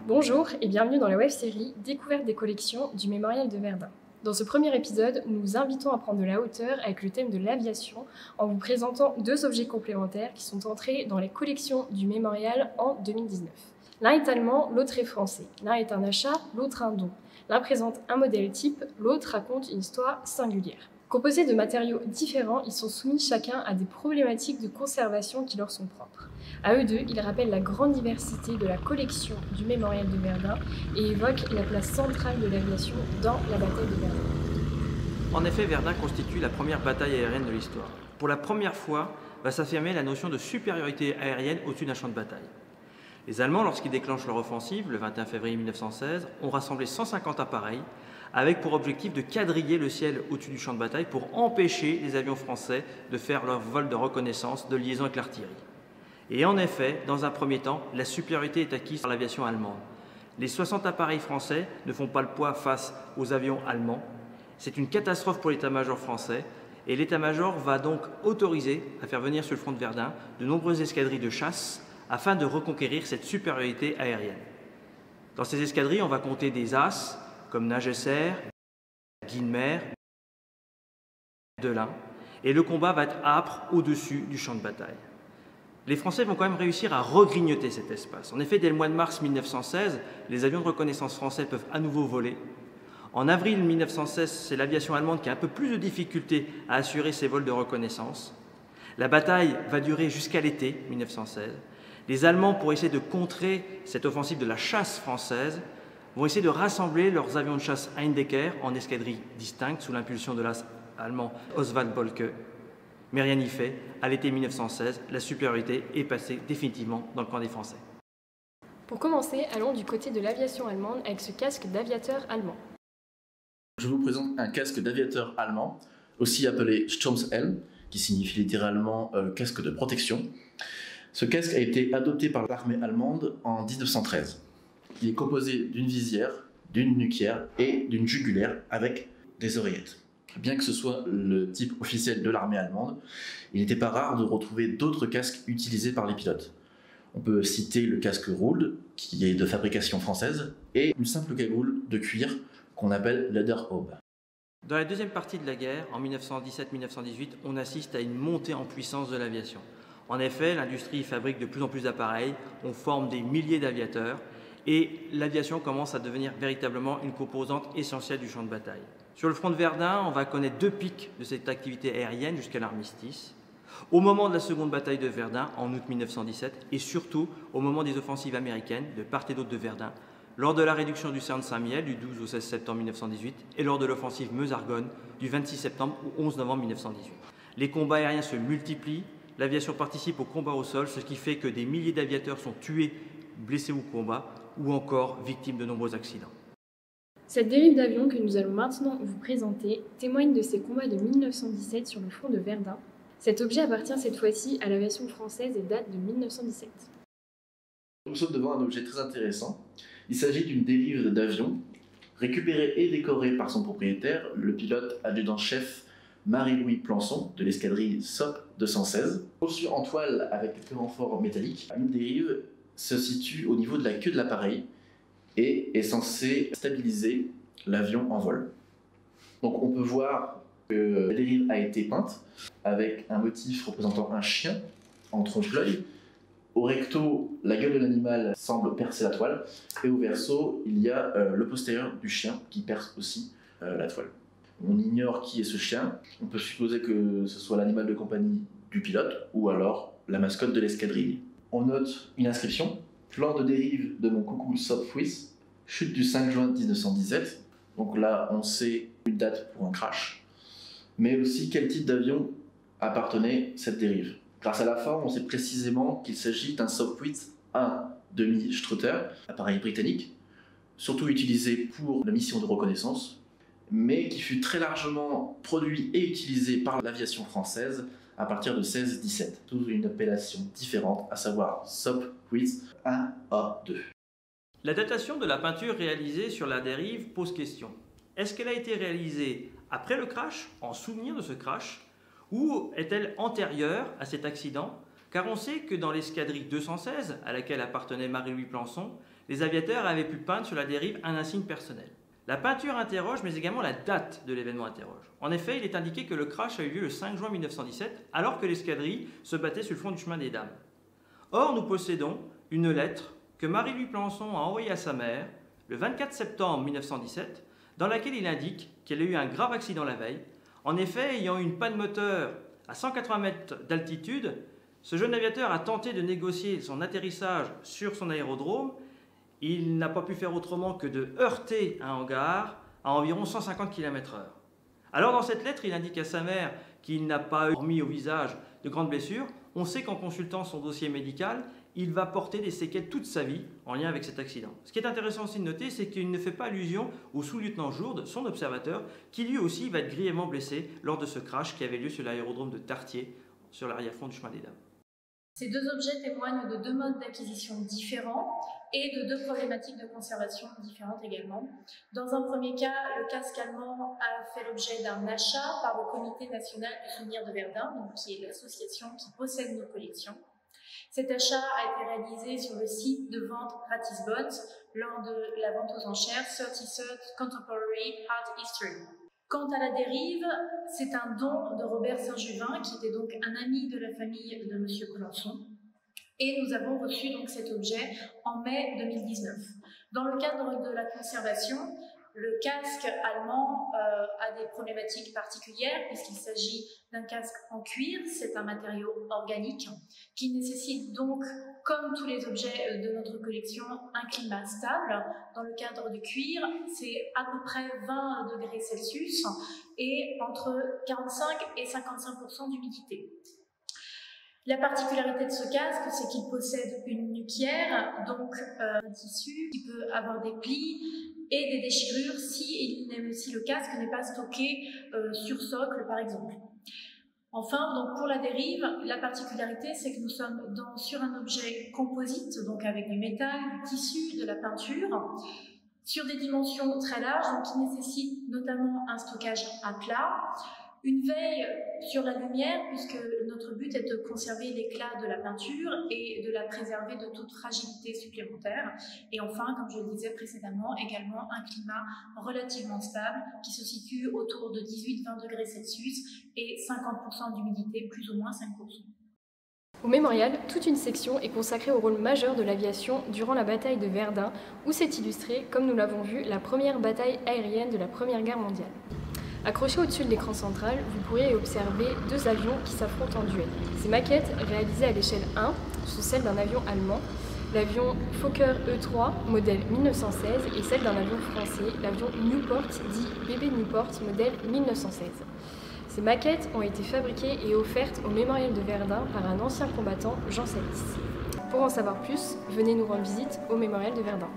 Bonjour et bienvenue dans la web-série Découverte des collections du Mémorial de Verdun. Dans ce premier épisode, nous vous invitons à prendre de la hauteur avec le thème de l'aviation en vous présentant deux objets complémentaires qui sont entrés dans les collections du Mémorial en 2019. L'un est allemand, l'autre est français. L'un est un achat, l'autre un don. L'un présente un modèle type, l'autre raconte une histoire singulière. Composés de matériaux différents, ils sont soumis chacun à des problématiques de conservation qui leur sont propres. À eux deux, ils rappellent la grande diversité de la collection du Mémorial de Verdun et évoquent la place centrale de l'aviation dans la bataille de Verdun. En effet, Verdun constitue la première bataille aérienne de l'histoire. Pour la première fois, va s'affirmer la notion de supériorité aérienne au-dessus d'un champ de bataille. Les Allemands, lorsqu'ils déclenchent leur offensive, le 21 février 1916, ont rassemblé 150 appareils avec pour objectif de quadriller le ciel au-dessus du champ de bataille pour empêcher les avions français de faire leur vol de reconnaissance de liaison avec l'artillerie. Et en effet, dans un premier temps, la supériorité est acquise par l'aviation allemande. Les 60 appareils français ne font pas le poids face aux avions allemands. C'est une catastrophe pour l'état-major français et l'état-major va donc autoriser à faire venir sur le front de Verdun de nombreuses escadrilles de chasse afin de reconquérir cette supériorité aérienne. Dans ces escadrilles, on va compter des as comme Nagesser, Guilmer, Delin, et le combat va être âpre au-dessus du champ de bataille. Les Français vont quand même réussir à regrignoter cet espace. En effet, dès le mois de mars 1916, les avions de reconnaissance français peuvent à nouveau voler. En avril 1916, c'est l'aviation allemande qui a un peu plus de difficultés à assurer ses vols de reconnaissance. La bataille va durer jusqu'à l'été 1916. Les Allemands, pour essayer de contrer cette offensive de la chasse française, vont essayer de rassembler leurs avions de chasse Heindecker en escadrilles distinctes sous l'impulsion de l'as allemand Oswald Boelcke. Mais rien n'y fait, à l'été 1916, la supériorité est passée définitivement dans le camp des Français. Pour commencer, allons du côté de l'aviation allemande avec ce casque d'aviateur allemand. Je vous présente un casque d'aviateur allemand, aussi appelé Sturmhelm, qui signifie littéralement casque de protection. Ce casque a été adopté par l'armée allemande en 1913. Il est composé d'une visière, d'une nuquière et d'une jugulaire avec des oreillettes. Bien que ce soit le type officiel de l'armée allemande, il n'était pas rare de retrouver d'autres casques utilisés par les pilotes. On peut citer le casque Rould, qui est de fabrication française, et une simple cagoule de cuir qu'on appelle Lederhaube. Dans la deuxième partie de la guerre, en 1917-1918, on assiste à une montée en puissance de l'aviation. En effet, l'industrie fabrique de plus en plus d'appareils, on forme des milliers d'aviateurs, et l'aviation commence à devenir véritablement une composante essentielle du champ de bataille. Sur le front de Verdun, on va connaître deux pics de cette activité aérienne jusqu'à l'armistice. Au moment de la seconde bataille de Verdun, en août 1917, et surtout au moment des offensives américaines de part et d'autre de Verdun, lors de la réduction du Cerno Saint-Mihiel du 12 au 16 septembre 1918 et lors de l'offensive Meuse-Argonne du 26 septembre au 11 novembre 1918. Les combats aériens se multiplient, l'aviation participe au combat au sol, ce qui fait que des milliers d'aviateurs sont tués, blessés au combat ou encore victimes de nombreux accidents. Cette dérive d'avion que nous allons maintenant vous présenter témoigne de ces combats de 1917 sur le front de Verdun. Cet objet appartient cette fois-ci à l'aviation française et date de 1917. Nous sommes devant un objet très intéressant. Il s'agit d'une dérive d'avion récupérée et décorée par son propriétaire, le pilote adjudant-chef Marie-Louis Plançon de l'escadrille SOP 216. Conçu en toile avec quelques renforts métalliques, une dérive se situe au niveau de la queue de l'appareil et est censée stabiliser l'avion en vol. Donc on peut voir que la dérive a été peinte avec un motif représentant un chien en trompe-l'œil. Au recto, la gueule de l'animal semble percer la toile et au verso, il y a le postérieur du chien qui perce aussi la toile. On ignore qui est ce chien, on peut supposer que ce soit l'animal de compagnie du pilote ou alors la mascotte de l'escadrille. On note une inscription, plan de dérive de mon coucou SOP Swiss, chute du 5 juin 1917. Donc là, on sait une date pour un crash, mais aussi quel type d'avion appartenait cette dérive. Grâce à la forme, on sait précisément qu'il s'agit d'un Sopwith 1,5 Strutter, appareil britannique, surtout utilisé pour la mission de reconnaissance, mais qui fut très largement produit et utilisé par l'aviation française à partir de 16-17, sous une appellation différente, à savoir Sopwith 1A2. La datation de la peinture réalisée sur la dérive pose question. Est-ce qu'elle a été réalisée après le crash, en souvenir de ce crash, ou est-elle antérieure à cet accident? Car on sait que dans l'escadrille 216, à laquelle appartenait Marie-Louis Plançon, les aviateurs avaient pu peindre sur la dérive un insigne personnel. La peinture interroge, mais également la date de l'événement interroge. En effet, il est indiqué que le crash a eu lieu le 5 juin 1917, alors que l'escadrille se battait sur le front du chemin des Dames. Or, nous possédons une lettre que Marie-Louis Plançon a envoyée à sa mère le 24 septembre 1917, dans laquelle il indique qu'elle a eu un grave accident la veille. En effet, ayant eu une panne moteur à 180 mètres d'altitude, ce jeune aviateur a tenté de négocier son atterrissage sur son aérodrome. Il n'a pas pu faire autrement que de heurter un hangar à environ 150 km/h. Alors dans cette lettre, il indique à sa mère qu'il n'a pas remis au visage de grandes blessures. On sait qu'en consultant son dossier médical, il va porter des séquelles toute sa vie en lien avec cet accident. Ce qui est intéressant aussi de noter, c'est qu'il ne fait pas allusion au sous-lieutenant Jourde, son observateur, qui lui aussi va être grièvement blessé lors de ce crash qui avait lieu sur l'aérodrome de Tartier, sur l'arrière-front du chemin des Dames. Ces deux objets témoignent de deux modes d'acquisition différents et de deux problématiques de conservation différentes également. Dans un premier cas, le casque allemand a fait l'objet d'un achat par le Comité national du souvenir de Verdun, donc qui est l'association qui possède nos collections. Cet achat a été réalisé sur le site de vente Ratisbonne lors de la vente aux enchères 33rd Contemporary Art History. Quant à la dérive, c'est un don de Robert Saint-Juvin, qui était donc un ami de la famille de M. Plançon. Et nous avons reçu donc cet objet en mai 2019. Dans le cadre de la conservation, le casque allemand a des problématiques particulières puisqu'il s'agit d'un casque en cuir, c'est un matériau organique qui nécessite donc, comme tous les objets de notre collection, un climat stable. Dans le cadre du cuir, c'est à peu près 20 degrés Celsius et entre 45 et 55% d'humidité. La particularité de ce casque, c'est qu'il possède une nuquière, donc un tissu qui peut avoir des plis et des déchirures si le casque n'est pas stocké sur socle, par exemple. Enfin, donc pour la dérive, la particularité, c'est que nous sommes sur un objet composite, donc avec du métal, du tissu, de la peinture, sur des dimensions très larges, donc qui nécessitent notamment un stockage à plat, une veille sur la lumière, puisque notre but est de conserver l'éclat de la peinture et de la préserver de toute fragilité supplémentaire. Et enfin, comme je le disais précédemment, également un climat relativement stable qui se situe autour de 18-20 degrés Celsius et 50% d'humidité, plus ou moins 5%. Au mémorial, toute une section est consacrée au rôle majeur de l'aviation durant la bataille de Verdun, où s'est illustrée, comme nous l'avons vu, la première bataille aérienne de la Première Guerre mondiale. Accrochés au-dessus de l'écran central, vous pourrez observer deux avions qui s'affrontent en duel. Ces maquettes, réalisées à l'échelle 1, sont celles d'un avion allemand, l'avion Fokker E3, modèle 1916, et celle d'un avion français, l'avion Newport, dit bébé Newport, modèle 1916. Ces maquettes ont été fabriquées et offertes au mémorial de Verdun par un ancien combattant, Jean Salis. Pour en savoir plus, venez nous rendre visite au mémorial de Verdun.